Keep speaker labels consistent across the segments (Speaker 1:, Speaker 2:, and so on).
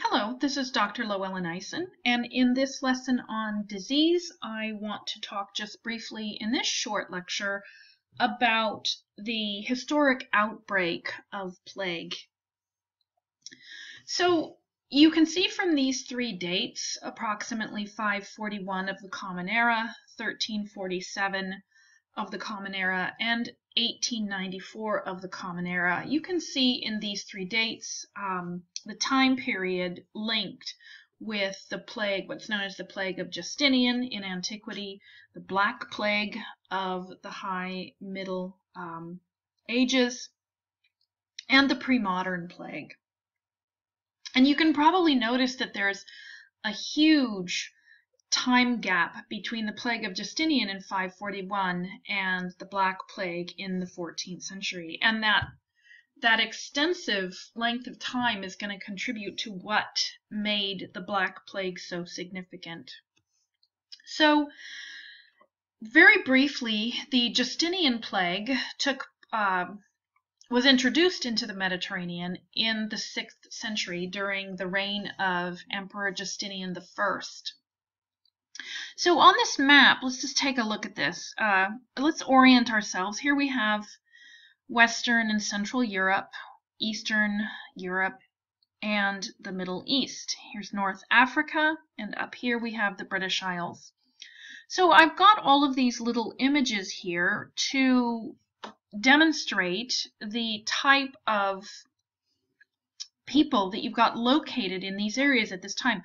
Speaker 1: Hello, this is Dr. Llewellyn Eisen, and in this lesson on disease, I want to talk just briefly in this short lecture about the historic outbreak of plague. So you can see from these three dates, approximately 541 of the Common Era, 1347 of the Common Era, and 1894 of the Common Era. You can see in these three dates the time period linked with the plague, what's known as the Plague of Justinian in antiquity, the Black Plague of the High Middle Ages, and the Pre-Modern Plague. And you can probably notice that there's a huge time gap between the Plague of Justinian in 541 and the Black Plague in the 14th century. And that extensive length of time is going to contribute to what made the Black Plague so significant. So, very briefly, the Justinian plague was introduced into the Mediterranean in the 6th century during the reign of Emperor Justinian I. So on this map, let's just take a look at this. Let's orient ourselves. Here we have Western and Central Europe, Eastern Europe, and the Middle East. Here's North Africa, and up here we have the British Isles. So I've got all of these little images here to demonstrate the type of people that you've got located in these areas at this time.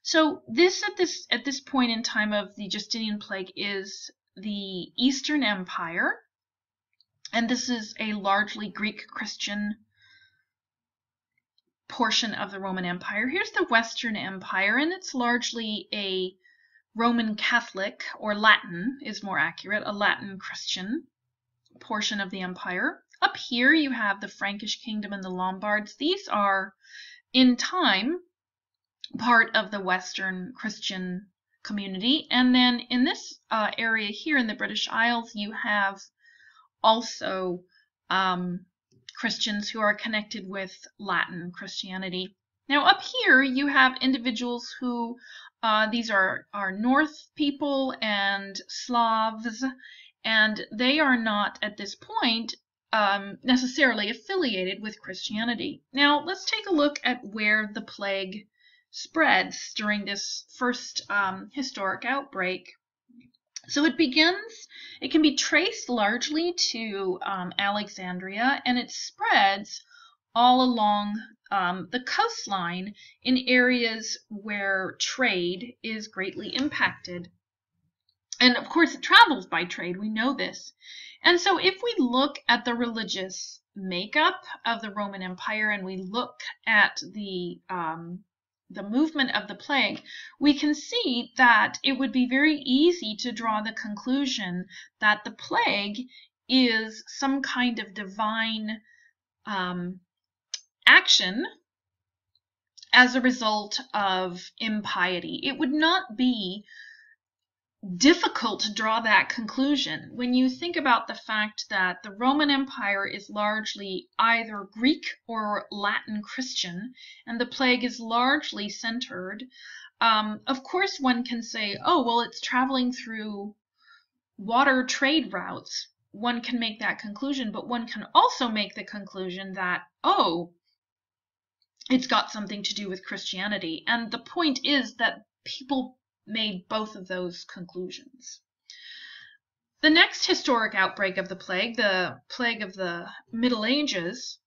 Speaker 1: So this at this point in time of the Justinian plague is the Eastern Empire, and this is a largely Greek Christian portion of the Roman Empire. Here's the Western Empire, and it's largely a Roman Catholic, or Latin is more accurate, a Latin Christian portion of the empire. Up here you have the Frankish kingdom and the Lombards. These are, in time, part of the Western Christian community. And then in this area here in the British Isles, you have also Christians who are connected with Latin Christianity. Now up here you have individuals who, these are North people and Slavs, and they are not at this point necessarily affiliated with Christianity. Now let's take a look at where the plague spreads during this first historic outbreak. So it can be traced largely to Alexandria, and it spreads all along the coastline in areas where trade is greatly impacted. And of course it travels by trade, we know this. And so if we look at the religious makeup of the Roman Empire and we look at the movement of the plague, we can see that it would be very easy to draw the conclusion that the plague is some kind of divine action as a result of impiety. It would not be difficult to draw that conclusion when you think about the fact that the Roman Empire is largely either Greek or Latin Christian, and the plague is largely centered. Of course, one can say, oh, well, it's traveling through water trade routes. One can make that conclusion, but one can also make the conclusion that, oh, it's got something to do with Christianity. And the point is that people made both of those conclusions. The next historic outbreak of the plague of the Middle Ages,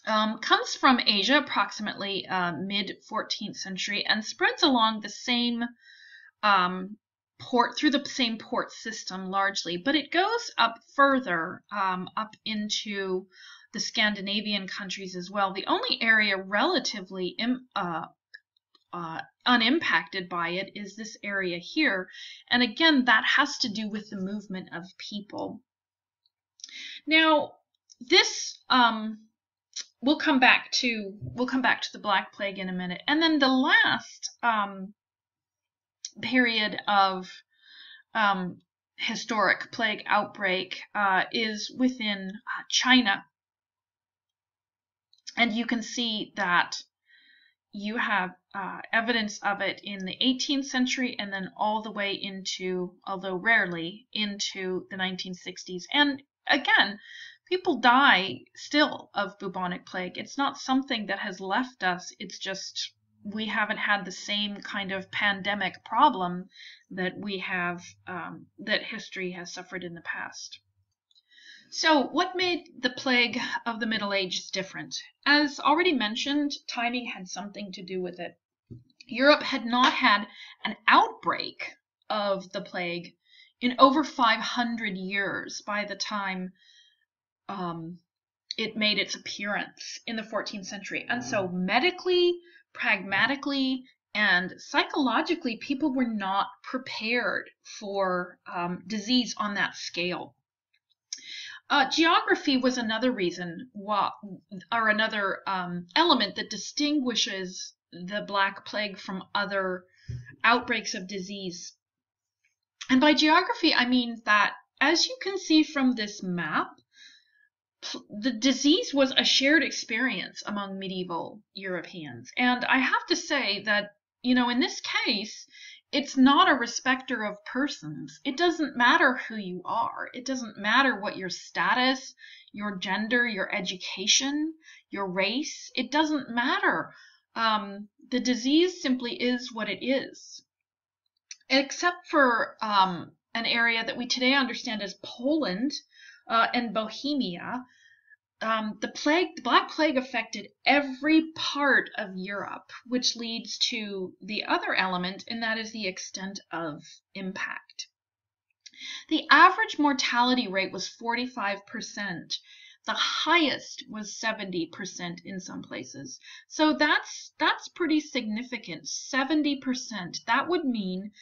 Speaker 1: comes from Asia, approximately mid-14th century, and spreads along the same through the same port system largely, but it goes up further, up into the Scandinavian countries as well. The only area relatively unimpacted by it is this area here, and again that has to do with the movement of people. Now this we'll come back to the Black Plague in a minute, and then the last period of historic plague outbreak is within China, and you can see that you have evidence of it in the 18th century and then all the way into, although rarely, into the 1960s. And again, people die still of bubonic plague. It's not something that has left us. It's just we haven't had the same kind of pandemic problem that we have, that history has suffered in the past. So, what made the plague of the Middle Ages different? As already mentioned, timing had something to do with it. Europe had not had an outbreak of the plague in over 500 years by the time it made its appearance in the 14th century. And so, medically, pragmatically, and psychologically, people were not prepared for disease on that scale. Geography was another reason, or another element that distinguishes the Black Plague from other outbreaks of disease. And by geography, I mean that, as you can see from this map, the disease was a shared experience among medieval Europeans. And I have to say that, in this case, it's not a respecter of persons. It doesn't matter who you are. It doesn't matter what your status, your gender, your education, your race. It doesn't matter. The disease simply is what it is. Except for an area that we today understand as Poland and Bohemia, the Black Plague affected every part of Europe, which leads to the other element, and that is the extent of impact. The average mortality rate was 45%. The highest was 70% in some places. So that's pretty significant. 70%. That would mean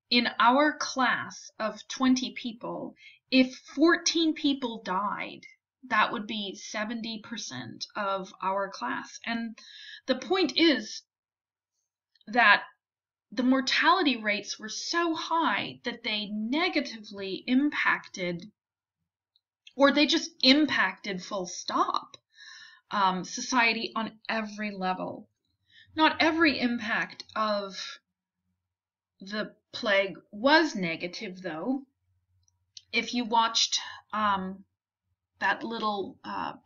Speaker 1: in our class of 20 people, if 14 people died, that would be 70% of our class. And the point is that the mortality rates were so high that they negatively impacted, or they just impacted full stop, society on every level. Not every impact of the plague was negative, though. If you watched that little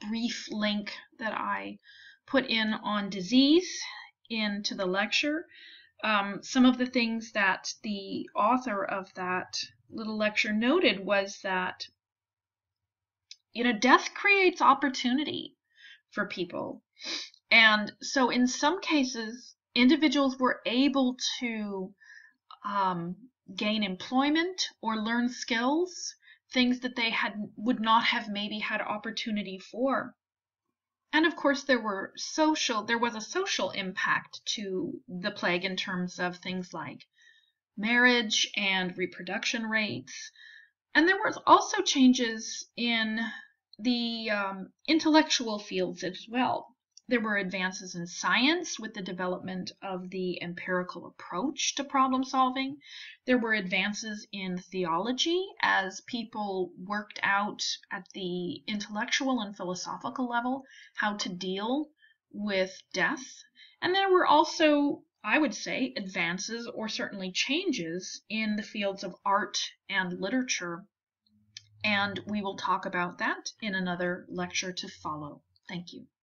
Speaker 1: brief link that I put in on disease into the lecture, some of the things that the author of that little lecture noted was that, death creates opportunity for people. And so in some cases, individuals were able to gain employment or learn skills, things that they would not have maybe had opportunity for. And of course, there was a social impact to the plague in terms of things like marriage and reproduction rates. And there was also changes in the intellectual fields as well. There were advances in science with the development of the empirical approach to problem solving. There were advances in theology as people worked out at the intellectual and philosophical level how to deal with death. And there were also, I would say, advances or certainly changes in the fields of art and literature. And we will talk about that in another lecture to follow. Thank you.